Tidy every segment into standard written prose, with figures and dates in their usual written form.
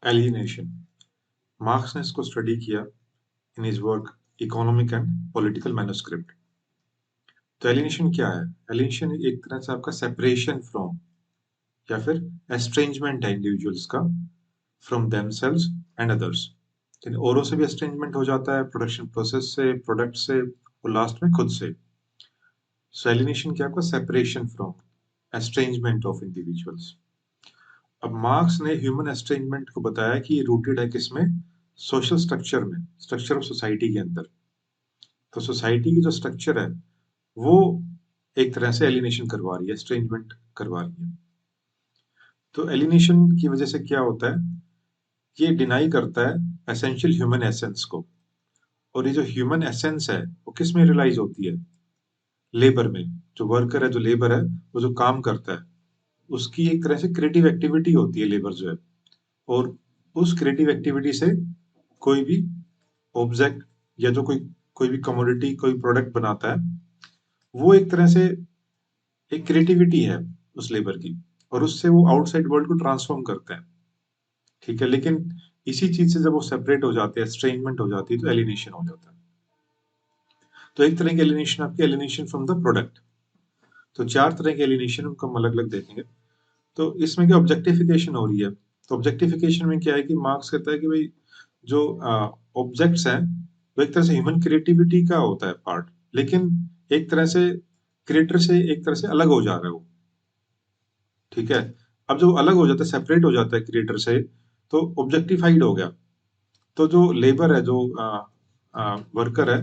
Alienation. Marks ने इसको study किया in his work economic and political manuscript. तो एलिनेशन क्या है? एलिनेशन एक तरह से आपका सेपरेशन फ्रॉम या फिर एस्ट्रेंजमेंट है इंडिविजुअल्स का फ्रॉम देमसेल्व्स एंड अदर्स। औरों से भी एस्ट्रेंजमेंट हो जाता है, प्रोडक्शन प्रोसेस से, प्रोडक्ट से और लास्ट में खुद से। सो एलिनेशन क्या? आपका सेपरेशन फ्रॉम एस्ट्रेंजमेंट ऑफ इंडिविजुअल्स। अब मार्क्स ने ह्यूमन एस्ट्रेंजमेंट को बताया कि रूटेड है किसमें? सोशल स्ट्रक्चर में, स्ट्रक्चर ऑफ सोसाइटी के अंदर। तो सोसाइटी की जो स्ट्रक्चर है वो एक तरह से एलिनेशन करवा रही है, एस्ट्रेंजमेंट करवा रही है। तो एलिनेशन की वजह से क्या होता है? ये डिनाई करता है एसेंशियल ह्यूमन एसेंस को। और ये जो ह्यूमन एसेंस है वो किस में रियलाइज होती है? लेबर में। जो वर्कर है, जो लेबर है, वो जो काम करता है उसकी एक तरह से क्रिएटिव एक्टिविटी होती है लेबर जो है। और उस क्रिएटिव एक्टिविटी से कोई भी ऑब्जेक्ट या जो कोई भी कमोडिटी, कोई प्रोडक्ट बनाता है, वो एक तरह से एक क्रिएटिविटी है उस लेबर की, और उससे वो आउटसाइड वर्ल्ड को ट्रांसफॉर्म करते हैं। ठीक है, लेकिन इसी चीज से जब वो सेपरेट हो जाते हैं, एस्ट्रेंजमेंट हो जाती है, तो एलिनेशन हो जाता है। तो एक तरह की एलिनेशन आपकी एलिनेशन फ्रॉम द प्रोडक्ट। तो चार तरह के एलिनेशन को हम अलग अलग देखेंगे। तो इसमें क्या ऑब्जेक्टिफिकेशन हो रही है? तो ऑब्जेक्टिफिकेशन में क्या है कि मार्क्स कहता है कि भाई जो ऑब्जेक्ट्स हैं वो एक तरह से ह्यूमन क्रिएटिविटी का होता है पार्ट, लेकिन एक तरह से क्रिएटर से एक तरह से अलग हो जा रहा है वो। ठीक है, अब जो अलग हो जाता है, सेपरेट हो जाता है क्रिएटर से, तो ऑब्जेक्टिफाइड हो गया। तो जो लेबर है, जो वर्कर है,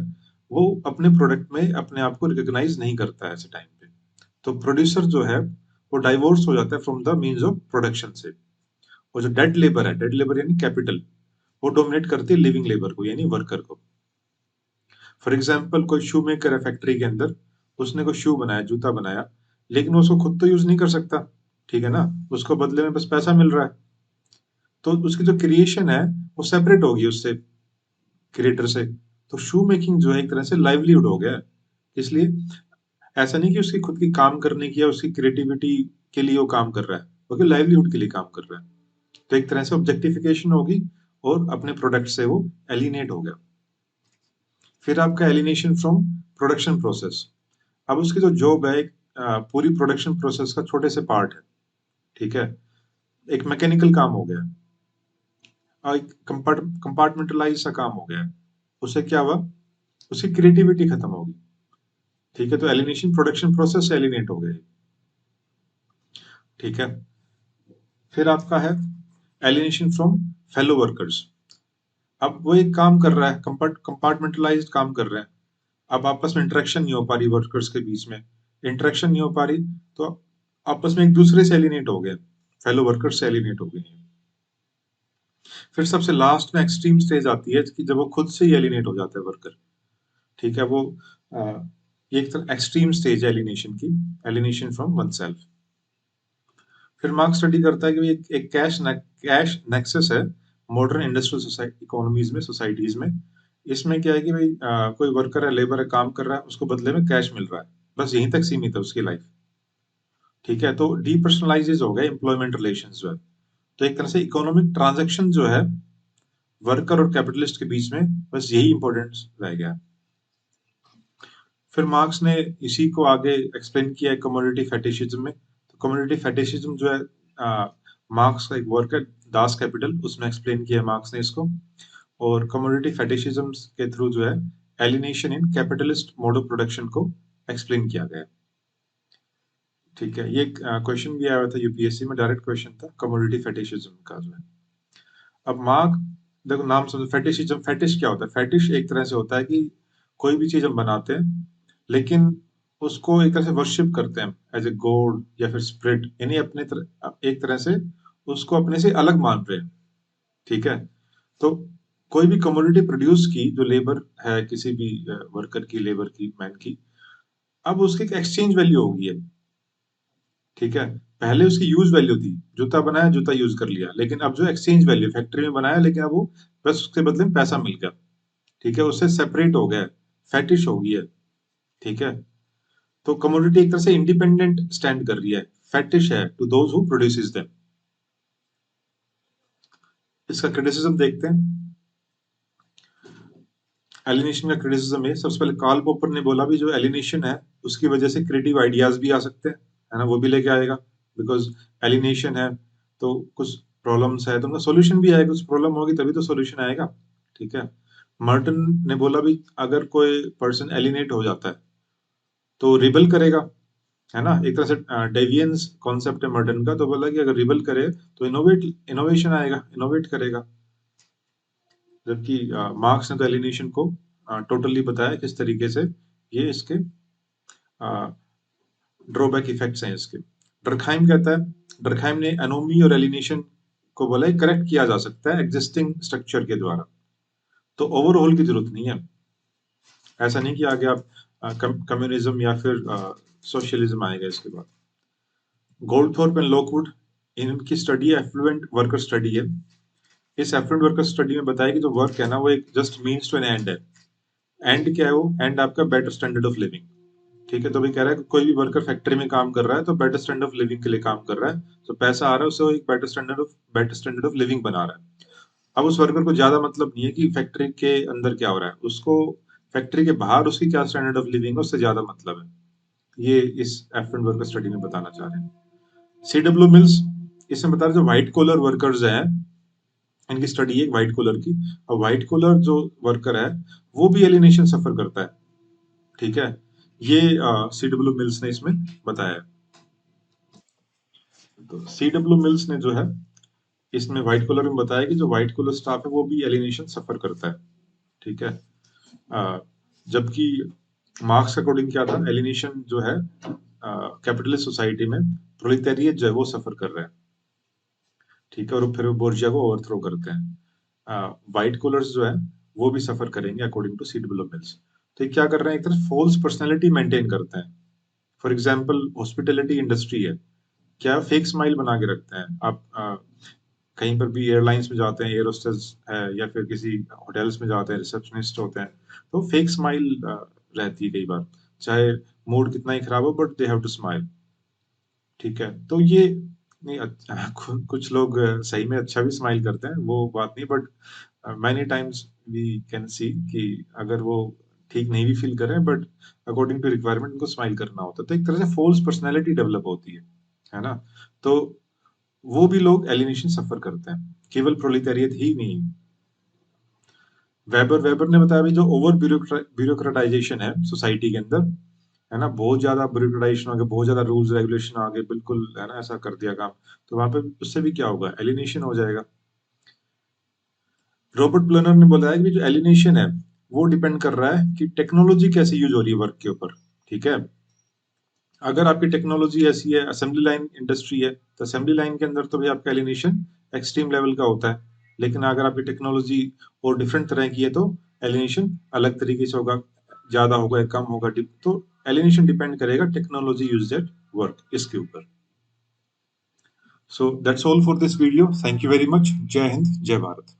वो अपने प्रोडक्ट में अपने आप को रिकॉग्नाइज नहीं करता है ऐसे टाइम पे। तो प्रोड्यूसर जो है वो डाइवोर्स हो जाता है from the means of production से। और जो डेड लेबर है, डेड लेबर यानी कैपिटल, वो डोमिनेट करती है लिविंग लेबर को यानी वर्कर को। फॉर एग्जाम्पल कोई शू मेकर है फैक्ट्री के अंदर, उसने कोई शू बनाया, जूता बनाया, लेकिन वो उसको खुद तो यूज नहीं कर सकता। ठीक है ना, उसको बदले में बस पैसा मिल रहा है। तो उसकी जो क्रिएशन है वो सेपरेट होगी उससे, क्रिएटर से। तो शू मेकिंग जो है एक तरह से लाइवलीहुड हो गया है। इसलिए ऐसा नहीं कि उसकी खुद की काम करने की या उसकी क्रिएटिविटी के लिए वो काम कर रहा है, बल्कि लाइवलीहुड के लिए काम कर रहा है। तो एक तरह से ऑब्जेक्टिफिकेशन होगी और अपने प्रोडक्ट से वो एलिनेट हो गया। फिर आपका एलिनेशन फ्रॉम प्रोडक्शन प्रोसेस। अब उसकी जो जॉब है एक पूरी प्रोडक्शन प्रोसेस का छोटे से पार्ट है। ठीक है, एक मैकेनिकल काम हो गया, एक कंपार्टमेंटलाइज सा काम हो गया। उससे क्या हुआ? उसकी क्रिएटिविटी खत्म होगी। ठीक है, तो एलिनेशन प्रोडक्शन प्रोसेस से एलिनेट हो गए। ठीक है, फिर आपका है एलिनेशन फ्रॉम फेलो वर्कर्स। अब वो एक काम कर रहा है, कंपार्टमेंटलाइज्ड काम कर रहा है। अब आपस में इंटरेक्शन नहीं हो पा रही वर्कर्स के बीच में, इंटरेक्शन नहीं हो पा रही, तो आपस में एक दूसरे से एलिनेट हो गए, फेलो वर्कर्स से एलिनेट हो गए। फिर सबसे लास्ट में एक्सट्रीम स्टेज आती है कि जब वो खुद से ही एलिनेट हो जाता है वर्कर। ठीक है, वो ये एक तरह एक्सट्रीम स्टेज है एलिनेशन की, एलिनेशन फ्रॉम वन सेल्फ। फिर मार्क्स स्टडी करता है कि एक कैश नेक्सस है मॉडर्न इंडस्ट्रियल इकोनॉमीज में, सोसाइटीज में। इसमें क्या है कि भाई कोई वर्कर है, लेबर है, काम कर रहा है, उसको बदले में कैश मिल रहा है, बस यहीं तक सीमित है उसकी लाइफ। ठीक है, तो डीपर्सनलाइज हो गए एम्प्लॉयमेंट रिलेशंस जो है। तो एक तरह से इकोनॉमिक ट्रांजैक्शन जो है वर्कर और कैपिटलिस्ट के बीच में, बस यही इंपॉर्टेंस रह गया। फिर मार्क्स ने इसी को आगे एक्सप्लेन किया है कमोडिटी फेटिशिज्म में। तो कमोडिटी फेटिशिज्म जो है मार्क्स का एक वर्क है दास कैपिटल, उसमें एक्सप्लेन किया है मार्क्स ने इसको। और कमोडिटी फेटिशिज्म के थ्रू जो है alienation in capitalist mode of production को एक्सप्लेन किया गया है। ठीक है, ये क्वेश्चन भी आया था यूपीएससी में, डायरेक्ट क्वेश्चन था कमोडिटी फेटिशिज्म का जो है। अब मार्क, देखो नाम समझो, फेटिशिज्म, फेटिश क्या होता है? फेटिश एक तरह से होता है कि कोई भी चीज हम बनाते हैं लेकिन उसको एक तरह से वर्शिप करते हैं एज ए गॉड या फिर स्पिरिट, यानी अपने एक तरह से उसको अपने से अलग मान रहे हैं। ठीक है, तो कोई भी कमोडिटी प्रोड्यूस की, जो लेबर है किसी भी वर्कर की, लेबर की, मैन की, अब उसकी एक एक्सचेंज वैल्यू होगी है। ठीक है, पहले उसकी यूज वैल्यू थी, जूता बनाया, जूता यूज कर लिया, लेकिन अब जो एक्सचेंज वैल्यू, फैक्ट्री में बनाया लेकिन अब वो बस उसके बदले में पैसा मिल गया। ठीक है, उससे सेपरेट हो गया, फैटिश हो गई है। ठीक है, तो कमोडिटी एक तरह से इंडिपेंडेंट स्टैंड कर रही है, फैटिश है to those who produces them. इसका क्रिटिसिज्म देखते हैं। एलिनेशन का क्रिटिसिज्म है, सबसे पहले कार्ल पॉपर ने बोला भी जो एलिनेशन है उसकी वजह से क्रिएटिव आइडियाज भी आ सकते हैं, है ना, वो भी लेके आएगा। बिकॉज एलिनेशन है तो कुछ प्रॉब्लम्स है तो उनका सोल्यूशन भी आएगा, कुछ प्रॉब्लम होगी तभी तो सोल्यूशन आएगा। ठीक है। मर्टन ने बोला भी अगर कोई पर्सन एलिनेट हो जाता है तो रिबल करेगा, है ना, एक तरह से डेवियंस कॉन्सेप्ट है मर्टन का, तो बोला कि अगर रिबल करे तो इनोवेशन आएगा, इनोवेट करेगा। जबकि मार्क्स ने तो एलिनेशन को टोटली बताया किस तरीके से ये इसके ड्रॉबैक इफेक्ट्स हैं इसके। डर्कहाइम कहता है, डर्कहाइम ने एनोमी और एलिनेशन को बोला है करेक्ट किया जा सकता है एग्जिस्टिंग स्ट्रक्चर के द्वारा, तो ओवरऑल की जरूरत नहीं है। ऐसा नहीं कि आगे आप कम्युनिज्म या फिर सोशलिज्म आएगा इसके बाद। गोल्डथॉर्प एंड लॉकवुड, इनकी स्टडी एफ्लुएंट वर्कर स्टडी है। इस एफ्लुएंट वर्कर स्टडी में बताया कि जो वर्क है ना वो एक just means to an end है। एंड क्या है वो? एंड आपका बेटर स्टैंडर्ड ऑफ लिविंग। ठीक है, तो भी कह रहा है कि कोई भी वर्कर फैक्ट्री में काम कर रहा है तो बेटर स्टैंडर्ड ऑफ लिविंग के लिए काम कर रहा है, तो पैसा आ रहा है उसे वो एक बेटर स्टैंडर्ड ऑफ लिविंग बना रहा है। अब उस वर्कर को ज्यादा मतलब नहीं है कि फैक्ट्री के अंदर क्या हो रहा है, उसको फैक्ट्री के बाहर उसकी क्या स्टैंडर्ड ऑफ लिविंग है उससे ज्यादा मतलब है। ये इस एफ्लुएंट वर्कर स्टडी में बताना चाह रहे हैं। सीडब्ल्यू मिल्स, इसमें बता रहे जो व्हाइट कॉलर वर्कर्स हैं, इनकी स्टडी है व्हाइट कॉलर की। और व्हाइट कॉलर जो वर्कर है वो भी एलिनेशन सफर करता है। ठीक है, ये सीडब्ल्यू मिल्स ने इसमें बताया है। तो सीडब्ल्यू मिल्स ने जो है इसमें व्हाइट कॉलर में बताया कि जो व्हाइट कॉलर स्टाफ है वो भी एलिनेशन सफर करता है। ठीक है। जबकि मार्क्स अकॉर्डिंग क्या था, एलिनेशन जो है कैपिटलिस्ट सोसाइटी में प्रोलेटारिएट जो है वो सफर कर रहा है। ठीक है, और फिर वो बोर्जिया को ओवरथ्रो करते हैं। व्हाइट कॉलर्स जो है वो भी सफर करेंगे अकॉर्डिंग टू सीडब्ल्यू मिल्स। तो ये क्या कर रहे हैं, एक तरह फॉल्स पर्सनैलिटी मेंटेन करते हैं। फॉर एग्जाम्पल हॉस्पिटैलिटी इंडस्ट्री है, क्या फेक स्माइल बना के रखते हैं आप। कहीं पर भी एयरलाइंस में जाते हैं, एयर होस्टेस है या फिर किसी होटल्स में जाते हैं, रिसेप्शनिस्ट होते हैं, तो फेक स्माइल रहती है कई बार, चाहे मूड कितना ही खराब हो but they have to smile. ठीक है, तो ये नहीं कुछ लोग सही में अच्छा भी स्माइल करते हैं, वो बात नहीं, but many times we can see कि अगर वो ठीक नहीं भी फील कर रहे हैं बट अकॉर्डिंग टू रिक्वायरमेंट उनको स्माइल करना होता है, तो एक तरह से फॉल्स पर्सनैलिटी डेवलप होती है ना। तो वो भी लोग एलिनेशन सफर करते हैं, केवल प्रोलेटारिएट ही नहीं। वेबर वेबर ने बताया भी जो ओवर ब्यूरोक्रेटाइजेशन है सोसाइटी के अंदर, है ना, बहुत ज्यादा ब्यूरोक्रेटाइजेशन आ गया, बहुत ज्यादा रूल्स रेगुलेशन आ गए, बिल्कुल, है ना, ऐसा कर दिया काम, तो वहां पे उससे भी क्या होगा, एलिनेशन हो जाएगा। रॉबर्ट प्लनर ने बताया कि जो एलिनेशन है वो डिपेंड कर रहा है कि टेक्नोलॉजी कैसे यूज हो रही है वर्क के ऊपर। ठीक है, अगर आपकी टेक्नोलॉजी ऐसी है, असेंबली लाइन इंडस्ट्री है, तो असेंबली लाइन के अंदर तो भी आपका एलिनेशन एक्सट्रीम लेवल का होता है। लेकिन अगर आपकी टेक्नोलॉजी और डिफरेंट तरह की है तो एलिनेशन अलग तरीके से होगा, ज्यादा होगा या कम होगा, तो एलिनेशन डिपेंड करेगा टेक्नोलॉजी यूज एट वर्क इसके ऊपर। So that's all for this video, thank you very much, जय हिंद जय भारत।